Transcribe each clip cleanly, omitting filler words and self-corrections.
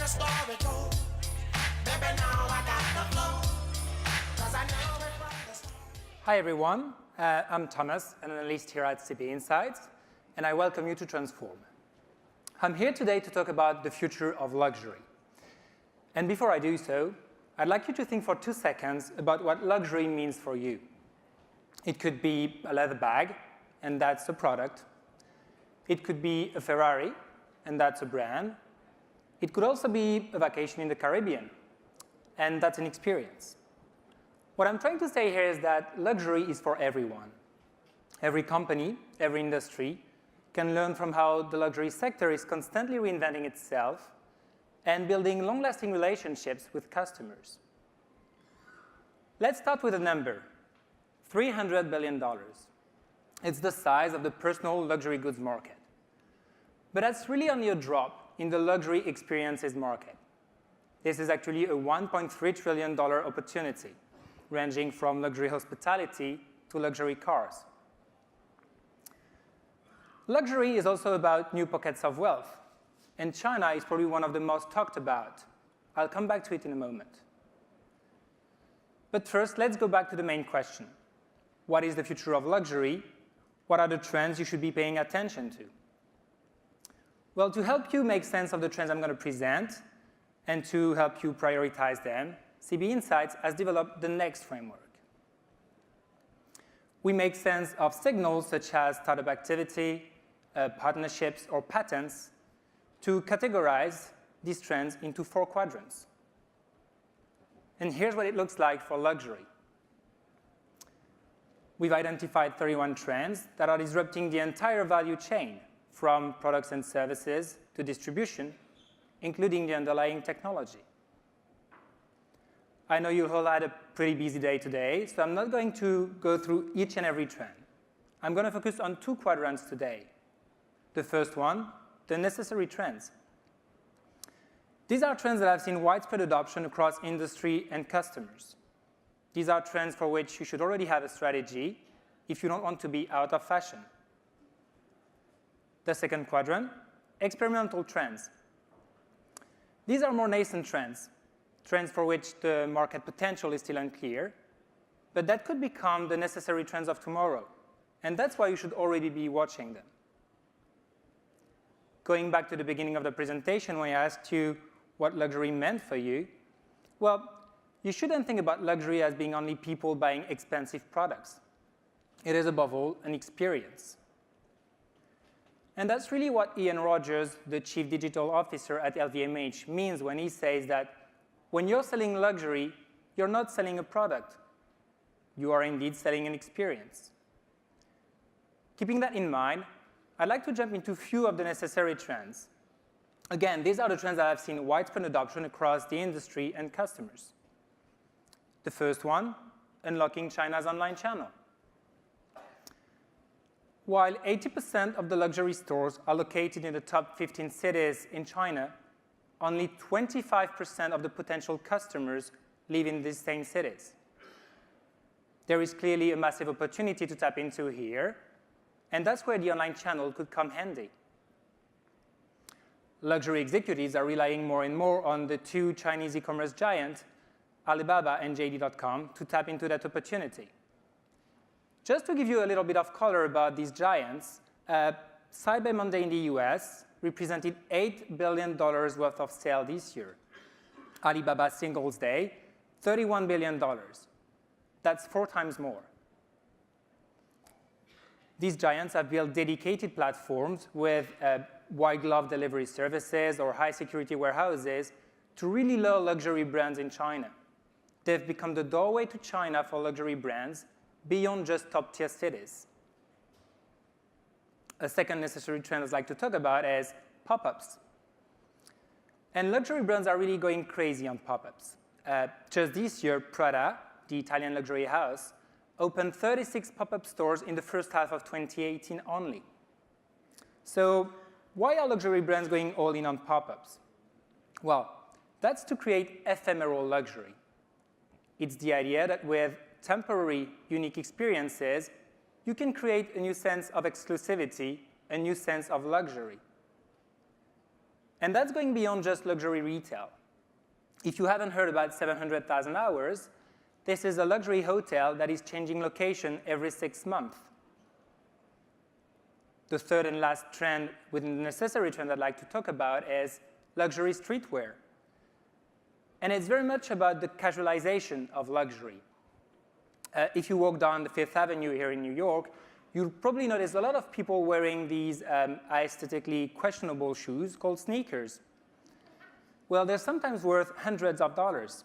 story told. Baby, now I got the flow. 'Cause I know it from the start. Hi, everyone. I'm Thomas, an analyst here at CB Insights, and I welcome you to Transform. I'm here today to talk about the future of luxury. And before I do so, I'd like you to think for 2 seconds about what luxury means for you. It could be a leather bag, and that's a product. It could be a Ferrari, and that's a brand. It could also be a vacation in the Caribbean, and that's an experience. What I'm trying to say here is that luxury is for everyone. Every company, every industry can learn from how the luxury sector is constantly reinventing itself and building long-lasting relationships with customers. Let's start with a number, $300 billion. It's the size of the personal luxury goods market. But that's really only a drop in the luxury experiences market. This is actually a $1.3 trillion opportunity, ranging from luxury hospitality to luxury cars. Luxury is also about new pockets of wealth, and China is probably one of the most talked about. I'll come back to it in a moment. But first, let's go back to the main question. What is the future of luxury? What are the trends you should be paying attention to? Well, to help you make sense of the trends I'm going to present and to help you prioritize them, CB Insights has developed the next framework. We make sense of signals such as startup activity, partnerships, or patents to categorize these trends into 4 quadrants. And here's what it looks like for luxury. We've identified 31 trends that are disrupting the entire value chain, from products and services to distribution, including the underlying technology. I know you all had a pretty busy day today, so I'm not going to go through each and every trend. I'm going to focus on 2 quadrants today. The first one, the necessary trends. These are trends that have seen widespread adoption across industry and customers. These are trends for which you should already have a strategy if you don't want to be out of fashion. The second quadrant, experimental trends. These are more nascent trends, trends for which the market potential is still unclear, but that could become the necessary trends of tomorrow, and that's why you should already be watching them. Going back to the beginning of the presentation when I asked you what luxury meant for you, well, you shouldn't think about luxury as being only people buying expensive products. It is, above all, an experience. And that's really what Ian Rogers, the Chief Digital Officer at LVMH, means when he says that when you're selling luxury, you're not selling a product. You are indeed selling an experience. Keeping that in mind, I'd like to jump into a few of the necessary trends. Again, these are the trends that have seen widespread adoption across the industry and customers. The first one, unlocking China's online channel. While 80% of the luxury stores are located in the top 15 cities in China, only 25% of the potential customers live in these same cities. There is clearly a massive opportunity to tap into here, and that's where the online channel could come handy. Luxury executives are relying more and more on the 2 Chinese e-commerce giants, Alibaba and JD.com, to tap into that opportunity. Just to give you a little bit of color about these giants, Cyber Monday in the US represented $8 billion worth of sales this year. Alibaba Singles Day, $31 billion. That's 4 times more. These giants have built dedicated platforms with white glove delivery services or high security warehouses to really lure luxury brands in China. They've become the doorway to China for luxury brands beyond just top-tier cities. A second necessary trend I'd like to talk about is pop-ups. And luxury brands are really going crazy on pop-ups. Just this year, Prada, the Italian luxury house, opened 36 pop-up stores in the first half of 2018 only. So why are luxury brands going all in on pop-ups? Well, that's to create ephemeral luxury. It's the idea that with temporary, unique experiences, you can create a new sense of exclusivity, a new sense of luxury. And that's going beyond just luxury retail. If you haven't heard about 700,000 hours, this is a luxury hotel that is changing location every 6 months. The third and last trend within the necessary trend I'd like to talk about is luxury streetwear. And it's very much about the casualization of luxury. If you walk down the Fifth Avenue here in New York, you'll probably notice a lot of people wearing these aesthetically questionable shoes called sneakers. Well, they're sometimes worth hundreds of dollars.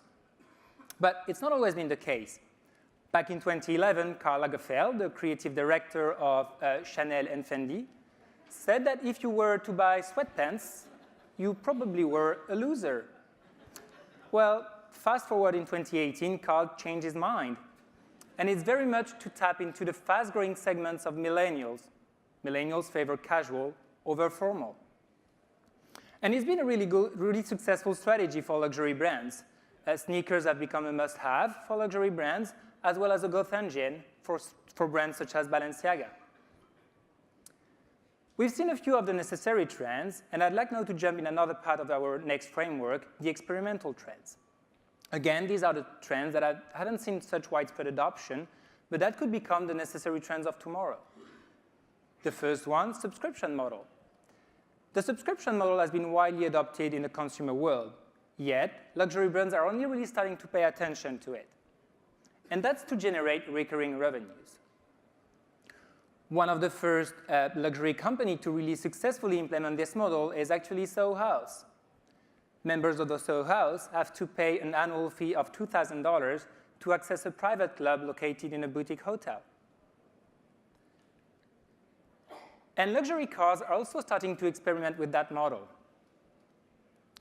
But it's not always been the case. Back in 2011, Karl Lagerfeld, the creative director of Chanel and Fendi, said that if you were to buy sweatpants, you probably were a loser. Well, fast forward in 2018, Karl changed his mind. And it's very much to tap into the fast-growing segments of millennials. Millennials favor casual over formal. And it's been a really successful strategy for luxury brands. Sneakers have become a must-have for luxury brands, as well as a growth engine for brands such as Balenciaga. We've seen a few of the necessary trends, and I'd like now to jump in another part of our next framework, the experimental trends. Again, these are the trends that hadn't seen such widespread adoption, but that could become the necessary trends of tomorrow. The first one, subscription model. The subscription model has been widely adopted in the consumer world, yet luxury brands are only really starting to pay attention to it. And that's to generate recurring revenues. One of the first luxury companies to really successfully implement this model is actually Soho House. Members of the Soho House have to pay an annual fee of $2,000 to access a private club located in a boutique hotel. And luxury cars are also starting to experiment with that model.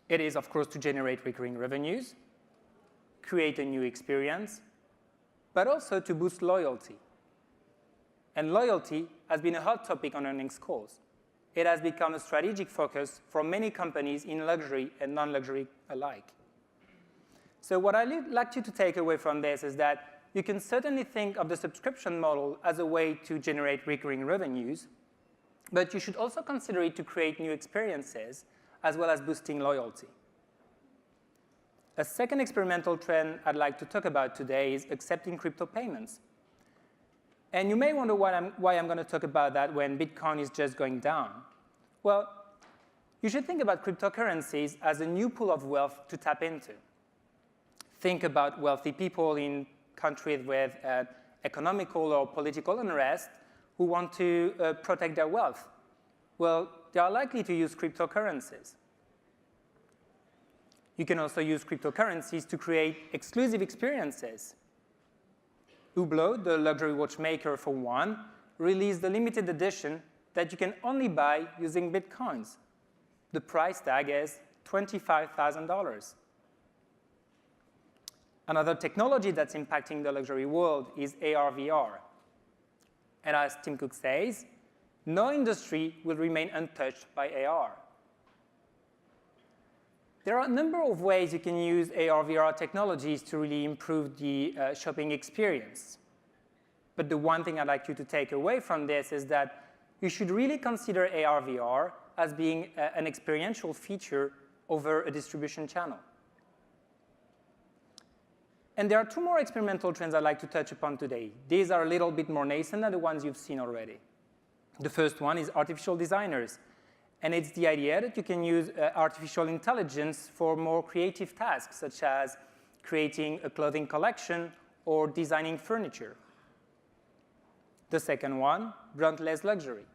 It is, of course, to generate recurring revenues, create a new experience, but also to boost loyalty. And loyalty has been a hot topic on earnings calls. It has become a strategic focus for many companies in luxury and non-luxury alike. So what I'd like you to take away from this is that you can certainly think of the subscription model as a way to generate recurring revenues, but you should also consider it to create new experiences as well as boosting loyalty. A second experimental trend I'd like to talk about today is accepting crypto payments. And you may wonder why I'm going to talk about that when Bitcoin is just going down. Well, you should think about cryptocurrencies as a new pool of wealth to tap into. Think about wealthy people in countries with economical or political unrest who want to protect their wealth. Well, they are likely to use cryptocurrencies. You can also use cryptocurrencies to create exclusive experiences. Hublot, the luxury watchmaker for one, released a limited edition that you can only buy using Bitcoins. The price tag is $25,000. Another technology that's impacting the luxury world is AR/VR. And as Tim Cook says, no industry will remain untouched by AR. There are a number of ways you can use AR/VR technologies to really improve the shopping experience. But the one thing I'd like you to take away from this is that you should really consider AR/VR as being an experiential feature over a distribution channel. And there are two more experimental trends I'd like to touch upon today. These are a little bit more nascent than the ones you've seen already. The first one is artificial designers. And it's the idea that you can use artificial intelligence for more creative tasks, such as creating a clothing collection or designing furniture. The second one, brandless luxury.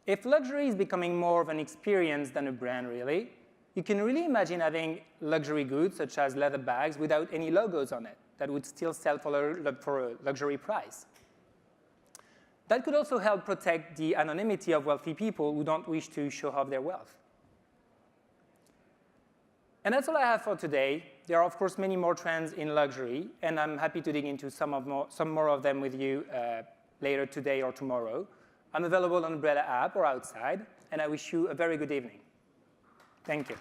If luxury is becoming more of an experience than a brand, really, you can really imagine having luxury goods, such as leather bags, without any logos on it, that would still sell for a luxury price. That could also help protect the anonymity of wealthy people who don't wish to show off their wealth. And that's all I have for today. There are, of course, many more trends in luxury, and I'm happy to dig into some more of them with you later today or tomorrow. I'm available on the Umbrella app or outside, and I wish you a very good evening. Thank you.